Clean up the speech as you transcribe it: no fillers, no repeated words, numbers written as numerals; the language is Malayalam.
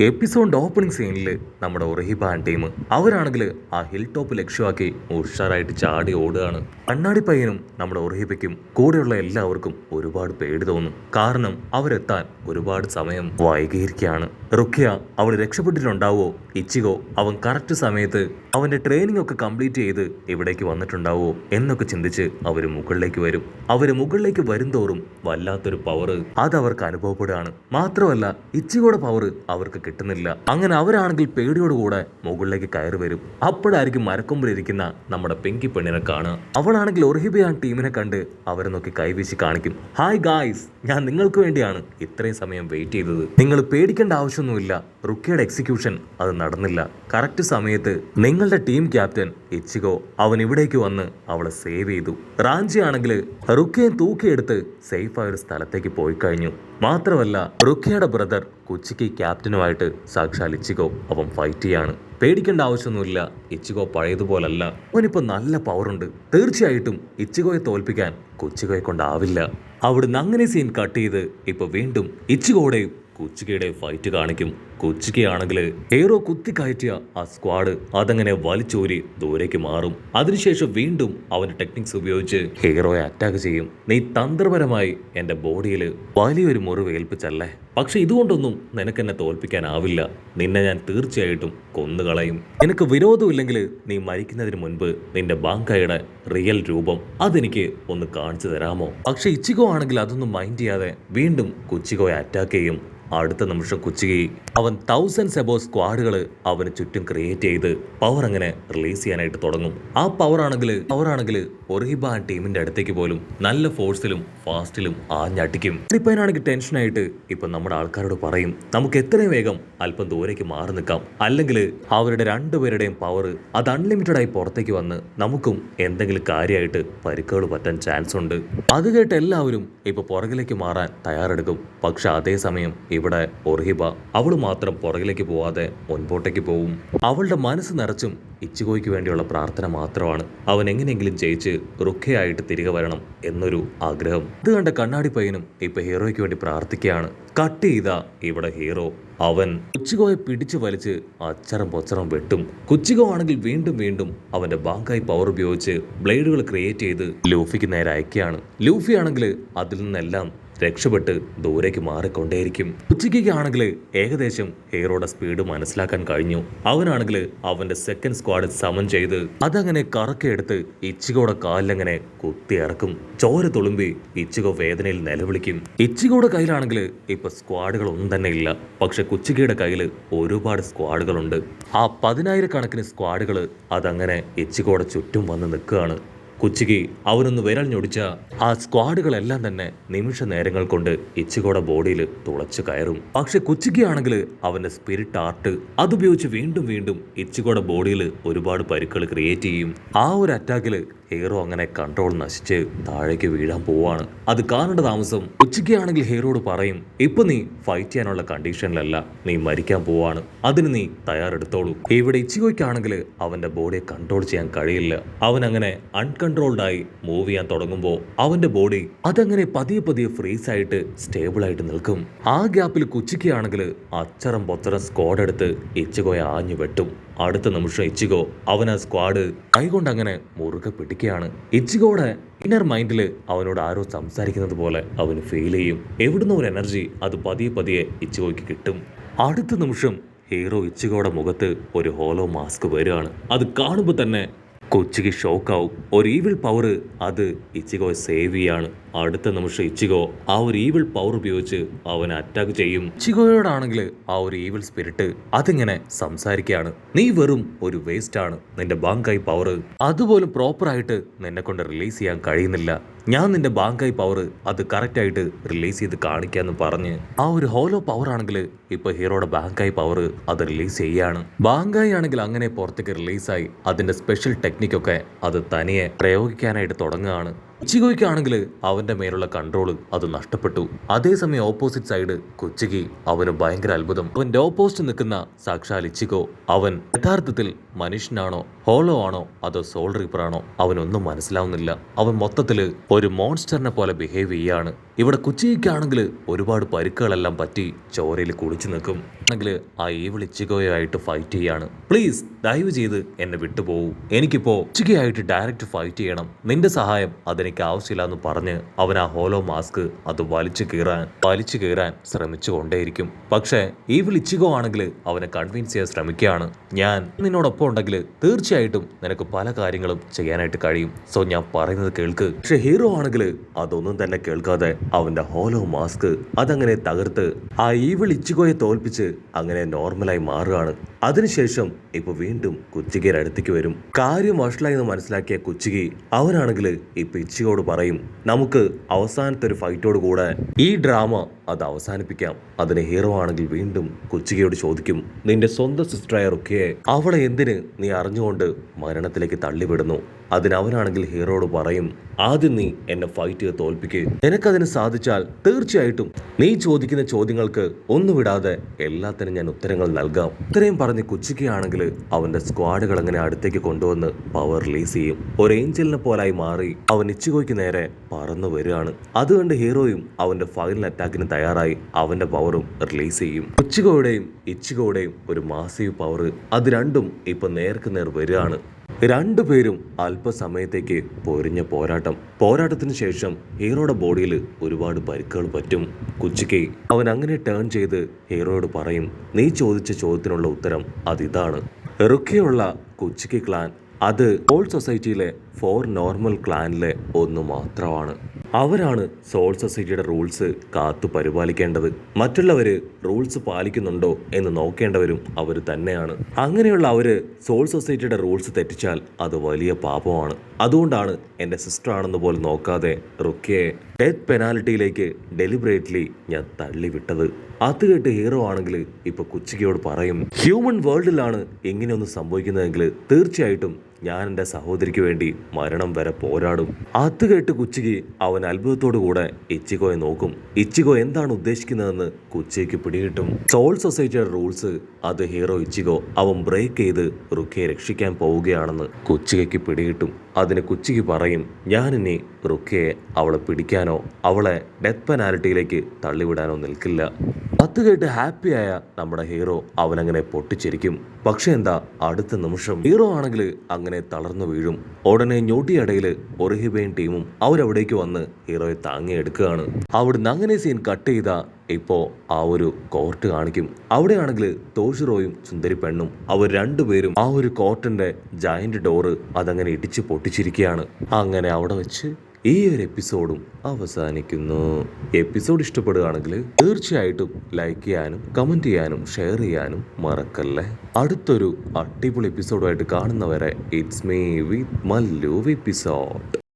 എപ്പിസോഡിന്റെ ഓപ്പണിംഗ് സീനിൽ നമ്മുടെ ഒറഹിബാൻ ടീം അവരാണെങ്കിൽ ആ ഹിൽ ടോപ്പ് ലക്ഷ്യമാക്കി ഉഷാറായിട്ട് ചാടി ഓടുകയാണ്. കണ്ണാടി പയ്യനും നമ്മുടെ ഒറഹിബയ്ക്കും കൂടെയുള്ള എല്ലാവർക്കും ഒരുപാട് പേടി തോന്നും. കാരണം അവരെത്താൻ ഒരുപാട് സമയം വൈകിയിരിക്കുകയാണ്. റുഖിയ അവൾ രക്ഷപ്പെട്ടിട്ടുണ്ടാവോ? ഇച്ചിഗോ അവൻ കറക്റ്റ് സമയത്ത് അവന്റെ ട്രെയിനിങ് ഒക്കെ കംപ്ലീറ്റ് ചെയ്ത് ഇവിടേക്ക് വന്നിട്ടുണ്ടാവോ എന്നൊക്കെ ചിന്തിച്ച് അവര് മുകളിലേക്ക് വരും. അവര് മുകളിലേക്ക് വരും തോറും വല്ലാത്തൊരു പവർ അത് അവർക്ക് അനുഭവപ്പെടുകയാണ്. മാത്രമല്ല ഇച്ചിഗോയുടെ പവർ അവർക്ക് കിട്ടുന്നില്ല. അങ്ങനെ അവരാണെങ്കിൽ പേടിയോടുകൂടെ മുകളിലേക്ക് കയറി വരും. അപ്പോഴായിരിക്കും മരക്കൊമ്പിലിരിക്കുന്ന നമ്മുടെ പെങ്കി പെണ്ണിനെ കാണുക. അവളാണെങ്കിൽ ഒർഹിബയാൻ ടീമിനെ കണ്ട് അവരെ നോക്കി കൈവീശി കാണിക്കും. ഹായ് ഗായ്സ്, ഞാൻ നിങ്ങൾക്ക് വേണ്ടിയാണ് ഇത്രയും സമയം വെയിറ്റ് ചെയ്തത്. നിങ്ങൾ പേടിക്കേണ്ട ആവശ്യമൊന്നുമില്ല. റുക്കിയുടെ എക്സിക്യൂഷൻ അത് നടന്നില്ല. കറക്റ്റ് സമയത്ത് നിങ്ങളുടെ ടീം ക്യാപ്റ്റൻ ഇച്ചിഗോ അവൻ ഇവിടേക്ക് വന്ന് അവളെ സേവ് ചെയ്തു. റാഞ്ചി ആണെങ്കിൽ റുക്കിയെ തൂക്കിയെടുത്ത് സേഫായ ഒരു സ്ഥലത്തേക്ക് പോയി കഴിഞ്ഞു. മാത്രമല്ല റുക്കിയുടെ ബ്രദർ കുച്ചിക്ക് ക്യാപ്റ്റനുമായിട്ട് സാക്ഷാൽ ഇച്ചിഗോ അവൻ ഫൈറ്റ് ചെയ്യാണ്. പേടിക്കേണ്ട ആവശ്യമൊന്നുമില്ല. ഇച്ചിഗോ പഴയതുപോലല്ല. അവനിപ്പോ നല്ല പവറുണ്ട്. തീർച്ചയായിട്ടും ഇച്ചിഗോയെ തോൽപ്പിക്കാൻ കുച്ചിഗോയെ കൊണ്ടാവില്ല. അവിടുന്ന് അങ്ങനെ സീൻ കട്ട് ചെയ്ത് ഇപ്പൊ വീണ്ടും ഇച്ചിഗോയുടെയും കുച്ചിക്കയുടെ ഫൈറ്റ് കാണിക്കും. കുച്ചിക്കയാണെങ്കിൽ ഹീറോ കുത്തി കയറ്റിയ ആ സ്ക്വാഡ് അതങ്ങനെ വലിച്ചോരി ദൂരേക്ക് മാറും. അതിനുശേഷം വീണ്ടും അവന്റെ ടെക്നിക്സ് ഉപയോഗിച്ച് ഹീറോയെ അറ്റാക്ക് ചെയ്യും. നീ തന്ത്രപരമായി എന്റെ ബോഡിയിൽ വലിയൊരു മുറിവ് ഏൽപ്പിച്ചല്ലേ, പക്ഷെ ഇതുകൊണ്ടൊന്നും നിനക്കെന്നെ തോൽപ്പിക്കാനാവില്ല. നിന്നെ ഞാൻ തീർച്ചയായിട്ടും കൊന്നുകളയും. നിനക്ക് വിരോധമില്ലെങ്കിൽ നീ മരിക്കുന്നതിന് മുൻപ് നിന്റെ ബാങ്കായുടെ റിയൽ രൂപം അതെനിക്ക് ഒന്ന് കാണിച്ചു തരാമോ? പക്ഷെ ഇച്ചിഗോ ആണെങ്കിൽ അതൊന്നും മൈൻഡ് ചെയ്യാതെ വീണ്ടും കുച്ചിഗോയെ അറ്റാക്ക് ചെയ്യും. അടുത്ത നിമിഷം കുച്ചികി അവൻ 1000 എബോ സ്ക്വാഡുകൾ അവന് ചുറ്റും ക്രിയേറ്റ് ചെയ്ത് പവർ അങ്ങനെ റിലീസ് ചെയ്യാനായിട്ട് തുടങ്ങും. ആ പവർ ആണെങ്കിൽ ഒർഹിബാൻ ടീമിന്റെ അടുത്തേക്ക് പോലും നല്ല ഫോഴ്സിലും ഫാസ്റ്റിലും ആഞ്ഞടിക്കും. ഇപ്പനാണെങ്കിൽ ടെൻഷനായിട്ട് ഇപ്പൊ നമ്മുടെ ആൾക്കാരോട് പറയും, നമുക്ക് എത്രയും വേഗം അല്പം ദൂരേക്ക് മാറി നിൽക്കാം, അല്ലെങ്കിൽ അവരുടെ രണ്ടുപേരുടെയും പവർ അത് അൺലിമിറ്റഡ് ആയി പുറത്തേക്ക് വന്ന് നമുക്കും എന്തെങ്കിലും കാര്യമായിട്ട് പരിക്കുകൾ പറ്റാൻ ചാൻസ് ഉണ്ട്. അത് കേട്ട് എല്ലാവരും ഇപ്പൊ പുറകിലേക്ക് മാറാൻ തയ്യാറെടുക്കും. പക്ഷെ അതേസമയം ഇവിടെ ഒർഹിബ അവള് മാത്രം പുറകിലേക്ക് പോവാതെ മുൻപോട്ടേക്ക് പോവും. അവളുടെ മനസ്സ് നിറച്ചും ഇച്ചിഗോയ്ക്ക് വേണ്ടിയുള്ള പ്രാർത്ഥന മാത്രമാണ്. അവൻ എങ്ങനെയെങ്കിലും ജയിച്ച് റുഖയായിട്ട് തിരികെ വരണം എന്നൊരു ആഗ്രഹം. ഇത് കണ്ട കണ്ണാടി പയ്യനും ഇപ്പൊ ഹീറോയ്ക്ക് വേണ്ടി പ്രാർത്ഥിക്കുകയാണ്. കട്ട് ചെയ്ത ഇവിടെ ഹീറോ അവൻ കുച്ചിഗോയെ പിടിച്ചു വലിച്ച് അച്ചറം പൊച്ചറം വെട്ടും. കുച്ചിഗോ ആണെങ്കിൽ വീണ്ടും അവന്റെ ബാങ്കായി പവർ ഉപയോഗിച്ച് ബ്ലേഡുകൾ ക്രിയേറ്റ് ചെയ്ത് ലൂഫിക്ക് നേരെ അയക്കുകയാണ്. ലൂഫി ആണെങ്കിൽ അതിൽ നിന്നെല്ലാം രക്ഷപ്പെട്ട് ദൂരേക്ക് മാറിക്കൊണ്ടേയിരിക്കും. ഉച്ചയ്ക്കാണെങ്കിൽ ഏകദേശം ഹീറോയുടെ സ്പീഡ് മനസ്സിലാക്കാൻ കഴിഞ്ഞു. അവനാണെങ്കിൽ അവന്റെ സെക്കൻഡ് സ്ക്വാഡ് സമൻ ചെയ്ത് അതങ്ങനെ കറക്കെടുത്ത് ഇച്ചിഗോയുടെ കാലിലങ്ങനെ കുത്തി ഇറക്കും. ചോര തുളുമ്പി ഇച്ചിഗോ വേദനയിൽ നിലവിളിക്കും. ഇച്ചിഗോയുടെ കയ്യിലാണെങ്കിൽ ഇപ്പൊ സ്ക്വാഡുകൾ ഒന്നും തന്നെ ഇല്ല. പക്ഷെ കുച്ചിഗയുടെ കയ്യിൽ ഒരുപാട് സ്ക്വാഡുകളുണ്ട്. ആ 10,000 കണക്കിന് സ്ക്വാഡുകൾ അതങ്ങനെ ഇച്ചിഗോയുടെ ചുറ്റും വന്ന് നിൽക്കുകയാണ്. കുച്ചിക്ക് അവനൊന്ന് വിരൽ ഞൊടിച്ച ആ സ്ക്വാഡുകളെല്ലാം തന്നെ നിമിഷ നേരങ്ങൾ കൊണ്ട് ഇച്ചിഗോയുടെ ബോഡിയിൽ തുളച്ചു കയറും. പക്ഷെ കുച്ചിക്കാണെങ്കിൽ അവന്റെ സ്പിരിറ്റ് ആർട്ട് അതുപയോഗിച്ച് വീണ്ടും ഇച്ചിഗോയുടെ ബോഡിയിൽ ഒരുപാട് പരിക്കുകൾ ക്രിയേറ്റ് ചെയ്യും. ആ ഒരു അറ്റാക്കില് ഹീറോ അങ്ങനെ കൺട്രോൾ നശിച്ച് താഴേക്ക് വീഴാൻ പോവാണ്. അത് കാണേണ്ട താമസം ഉച്ചയ്ക്കാണെങ്കിൽ ഹീറോയോട് പറയും, ഇപ്പൊ നീ ഫൈറ്റ് ചെയ്യാനുള്ള കണ്ടീഷനിലല്ല, നീ മരിക്കാൻ പോവാണ്, അതിന് നീ തയ്യാറെടുത്തോളൂ. ഇവിടെ ഇച്ചിഗോയ്ക്കാണെങ്കിൽ അവന്റെ ബോഡിയെ കൺട്രോൾ ചെയ്യാൻ കഴിയില്ല. അവൻ അങ്ങനെ അൺകൺട്രോൾഡ് ആയി മൂവ് ചെയ്യാൻ തുടങ്ങുമ്പോൾ അവന്റെ ബോഡി അതങ്ങനെ പതിയെ ഫ്രീസ് ആയിട്ട് സ്റ്റേബിൾ ആയിട്ട് നിൽക്കും. ആ ഗ്യാപ്പിൽ കുച്ചിക്കാണെങ്കിൽ അച്ചറം പൊച്ചറം സ്ക്വാഡ് എടുത്ത് ഇച്ചിഗോയെ ആഞ്ഞു വെട്ടും. അടുത്ത നിമിഷം ഇച്ചിഗോ അവൻ ആ സ്ക്വാഡ് കൈകൊണ്ട് അങ്ങനെ മുറുകെ പിടിക്കുകയാണ്. ഇച്ചിഗോയുടെ ഇന്നർ മൈൻഡിൽ അവനോട് ആരോ സംസാരിക്കുന്നത് പോലെ അവന് ഫീൽ ചെയ്യും. എവിടുന്ന ഒരു എനർജി അത് പതിയെ ഇച്ചിഗോയ്ക്ക് കിട്ടും. അടുത്ത നിമിഷം ഹീറോ ഇച്ചിഗോയുടെ മുഖത്ത് ഒരു ഹോളോ മാസ്ക് വരികയാണ്. അത് കാണുമ്പോൾ തന്നെ കൊച്ചിക്ക് ഷോക്കാവും. ഒരു ഈവിൾ പവർ അത് ഇച്ചിഗോയെ സേവ് ചെയ്യാണ്. അടുത്ത നിമിഷം ഇച്ചിഗോ ആ ഒരു ഈവിൾ പവർ ഉപയോഗിച്ച് അവനെ അറ്റാക്ക് ചെയ്യും. ഇച്ചിഗോയോടാണെങ്കിൽ ആ ഒരു ഈവിൾ സ്പിരിറ്റ് അതിങ്ങനെ സംസാരിക്കുകയാണ്, നീ വെറും ഒരു വേസ്റ്റ് ആണ്, നിന്റെ ബാങ്കായി പവർ അതുപോലും പ്രോപ്പറായിട്ട് നിന്നെ കൊണ്ട് റിലീസ് ചെയ്യാൻ കഴിയുന്നില്ല, ഞാൻ നിന്റെ ബാങ്കായി പവർ അത് കറക്റ്റ് ആയിട്ട് റിലീസ് ചെയ്ത് കാണിക്കാന്ന് പറഞ്ഞ് ആ ഒരു ഹോലോ പവർ ആണെങ്കിൽ ഇപ്പൊ ഹീറോയുടെ ബാങ്കായി പവർ അത് റിലീസ് ചെയ്യാണ്. ബാങ്കായി ആണെങ്കിൽ അങ്ങനെ പുറത്തേക്ക് റിലീസായി അതിന്റെ സ്പെഷ്യൽ ടെക്നിക്കൊക്കെ അത് തനിയെ പ്രയോഗിക്കാനായിട്ട് തുടങ്ങുകയാണ്. ഇച്ചിഗോയ്ക്കാണെങ്കിൽ അവന്റെ മേലുള്ള കൺട്രോൾ അത് നഷ്ടപ്പെട്ടു. അതേസമയം ഓപ്പോസിറ്റ് സൈഡ് കുച്ചിക്ക് അവന് ഭയങ്കര അത്ഭുതം. അവന്റെ ഓപ്പോസിറ്റ് നിൽക്കുന്ന സാക്ഷാൽ ഇച്ചിഗോ അവൻ യഥാർത്ഥത്തിൽ മനുഷ്യനാണോ ഹോളോ ആണോ അതോ സോൾ റീപ്പർ ആണോ അവനൊന്നും മനസ്സിലാവുന്നില്ല. അവൻ മൊത്തത്തില് ഒരു മോൺസ്റ്ററിനെ പോലെ ബിഹേവ് ചെയ്യാണ്. ഇവിടെ കുച്ചിക്കാണെങ്കിൽ ഒരുപാട് പരിക്കുകളെല്ലാം പറ്റി ചോരയിൽ കുളിച്ചു നിൽക്കും. ആണെങ്കിൽ ആ ഈവിൾ ഇച്ചിഗോയായിട്ട് ഫൈറ്റ് ചെയ്യാണ്. പ്ലീസ് ദയവ് ചെയ്ത് എന്നെ വിട്ടുപോകൂ, എനിക്കിപ്പോ ഇച്ചിഗയായിട്ട് ഡയറക്റ്റ് ഫൈറ്റ് ചെയ്യണം, നിന്റെ സഹായം അതെനിക്ക് ആവശ്യമില്ല എന്ന് പറഞ്ഞ് അവൻ ആ ഹോലോ മാസ്ക് അത് വലിച്ചു കീറാൻ ശ്രമിച്ചു കൊണ്ടേയിരിക്കും. പക്ഷേ ഈവിൾ ഇച്ചിഗോ ആണെങ്കിൽ അവനെ കൺവിൻസ് ചെയ്യാൻ ശ്രമിക്കുകയാണ്. ഞാൻ നിന്നോടൊപ്പം ഉണ്ടെങ്കിൽ തീർച്ചയായിട്ടും നിനക്ക് പല കാര്യങ്ങളും ചെയ്യാനായിട്ട് കഴിയും, സോ ഞാൻ പറയുന്നത് കേൾക്ക്. പക്ഷെ ഹീറോ ആണെങ്കിൽ അതൊന്നും തന്നെ കേൾക്കാതെ അവന്റെ ഹോലോ മാസ്ക് അതങ്ങനെ തകർത്ത് ആ ഈവിൾ ഇച്ചിഗോയെ തോൽപ്പിച്ച് അങ്ങനെ നോർമലായി മാറുകയാണ്. അതിനുശേഷം ഇപ്പൊ വീണ്ടും കുച്ചികയുടെ അടുത്തേക്ക് വരും. കാര്യം വഷളായി എന്ന് മനസ്സിലാക്കിയ കുച്ചികി അവനാണെങ്കിൽ ഇപ്പൊ ഇച്ചിഗോട് പറയും, നമുക്ക് അവസാനത്തെ ഒരു ഫൈറ്റോട് കൂടെ ഈ ഡ്രാമ അത് അവസാനിപ്പിക്കാം. അതിന് ഹീറോ ആണെങ്കിൽ വീണ്ടും കുച്ചികയോട് ചോദിക്കും, നിന്റെ സ്വന്തം സിസ്റ്ററായ റുക്കിയെ അവളെ എന്തിന് നീ അറിഞ്ഞുകൊണ്ട് മരണത്തിലേക്ക് തള്ളിവിടുന്നു? അതിനവനാണെങ്കിൽ ഹീറോയോട് പറയും, ആദ്യം നീ എന്നെ ഫൈറ്റ് ചെയ്ത് തോൽപ്പിക്ക്, നിനക്കതിന് സാധിച്ചാൽ തീർച്ചയായിട്ടും നീ ചോദിക്കുന്ന ചോദ്യങ്ങൾക്ക് ഒന്നും വിടാതെ എല്ലാത്തിനും ഞാൻ ഉത്തരങ്ങൾ നൽകാം. ഇത്രയും പറഞ്ഞ് കുച്ചിക്കയാണെങ്കിൽ അവന്റെ സ്ക്വാഡുകൾ അങ്ങനെ അടുത്തേക്ക് കൊണ്ടുവന്ന് പവർ റിലീസ് ചെയ്യും. ഒരു ഏഞ്ചലിനെ പോലായി മാറി അവൻ ഇച്ചിഗോയ്ക്ക് നേരെ പറന്നു വരികയാണ്. അതുകൊണ്ട് ഹീറോയും അവന്റെ ഫൈനൽ അറ്റാക്കിന് തയ്യാറായി അവന്റെ പവറും റിലീസ് ചെയ്യും. ഇച്ചിഗോയുടെയും ഒരു മാസീവ് പവർ അത് രണ്ടും ഇപ്പൊ നേർക്ക് നേർ വരികയാണ്. രണ്ടുപേരും അല്പസമയത്തേക്ക് പൊരിഞ്ഞ പോരാട്ടത്തിന് ശേഷം ഹീറോയുടെ ബോഡിയിൽ ഒരുപാട് പരിക്കുകൾ പറ്റും. കുച്ചിക്ക് അവൻ അങ്ങനെ ടേൺ ചെയ്ത് ഹീറോയോട് പറയും, നീ ചോദിച്ച ചോദ്യത്തിനുള്ള ഉത്തരം അതിതാണ്. റുക്കിയുള്ള കുച്ചിക്ക് ക്ലാൻ അത് സോൾ സൊസൈറ്റിയിലെ 4 നോർമൽ ക്ലാനിലെ ഒന്ന് മാത്രമാണ്. അവരാണ് സോൾ സൊസൈറ്റിയുടെ റൂൾസ് കാത്തു പരിപാലിക്കേണ്ടത്. മറ്റുള്ളവര് റൂൾസ് പാലിക്കുന്നുണ്ടോ എന്ന് നോക്കേണ്ടവരും അവർ തന്നെയാണ്. അങ്ങനെയുള്ള അവര് സോൾ സൊസൈറ്റിയുടെ റൂൾസ് തെറ്റിച്ചാൽ അത് വലിയ പാപമാണ്. അതുകൊണ്ടാണ് എൻ്റെ സിസ്റ്റർ ആണെന്ന് പോലും നോക്കാതെ റുക്കിയെ ഡെത്ത് പെനാൽറ്റിയിലേക്ക് ഡെലിബറേറ്റ്ലി ഞാൻ തള്ളിവിട്ടത്. അത് കേട്ട് ഹീറോ ആണെങ്കിൽ ഇപ്പൊ കുച്ചിക്കയോട് പറയും, ഹ്യൂമൻ വേൾഡിലാണ് ഇങ്ങനെയൊന്നും സംഭവിക്കുന്നതെങ്കിൽ തീർച്ചയായിട്ടും ഞാൻ എൻ്റെ സഹോദരിക്ക് വേണ്ടി മരണം വരെ പോരാടും. അത് കേട്ട് കുച്ചിക്ക് അവൻ അത്ഭുതത്തോടു കൂടെ ഇച്ചിഗോയെ നോക്കും. ഇച്ചിഗോ എന്താണ് ഉദ്ദേശിക്കുന്നതെന്ന് കുച്ചിക്ക് പിടികിട്ടും. സോൾ സൊസൈറ്റിയുടെ റൂൾസ് അത് ഹീറോ ഇച്ചിഗോ അവൻ ബ്രേക്ക് ചെയ്ത് റുക്കിയെ രക്ഷിക്കാൻ പോവുകയാണെന്ന് കുച്ചികയ്ക്ക് പിടികിട്ടും. അതിന് കുച്ചിക്ക് പറയും, ഞാനിനി റുക്കിയെ അവളെ പിടിക്കാനോ അവളെ ഡെത്ത് പെനാൽറ്റിയിലേക്ക് തള്ളിവിടാനോ നിൽക്കില്ല. അത് കേട്ട് ഹാപ്പിയായ നമ്മുടെ ഹീറോ അവനങ്ങനെ പൊട്ടിച്ചിരിക്കും. പക്ഷെ എന്താ, അടുത്ത നിമിഷം ഹീറോ ആണെങ്കിൽ അങ്ങനെ തളർന്നു വീഴും. ഉടനെ ഞൊടിയടയിൽ ഒറിഹിബയും ടീമും അവരവിടേക്ക് വന്ന് ഹീറോയെ താങ്ങിയെടുക്കുകയാണ്. അവിടുന്ന് അങ്ങനെ സീൻ കട്ട് ചെയ്ത ഇപ്പോൾ ആ ഒരു കോർട്ട് കാണിക്കും. അവിടെയാണെങ്കിൽ തോഷിറോയും സുന്ദരി പെണ്ണും അവർ രണ്ടുപേരും ആ ഒരു കോർട്ടിന്റെ ജയന്റ് ഡോറ് അതങ്ങനെ ഇടിച്ച് പൊട്ടിച്ചിരിക്കുകയാണ്. അങ്ങനെ അവിടെ വെച്ച് ഈ ഒരു എപ്പിസോഡും അവസാനിക്കുന്നു. എപ്പിസോഡ് ഇഷ്ടപ്പെടുകയാണെങ്കിൽ തീർച്ചയായിട്ടും ലൈക്ക് ചെയ്യാനും കമന്റ് ചെയ്യാനും ഷെയർ ചെയ്യാനും മറക്കല്ലേ. അടുത്തൊരു അടിപൊളി എപ്പിസോഡുമായിട്ട് കാണുന്നവരെ it's me with Mallu episode.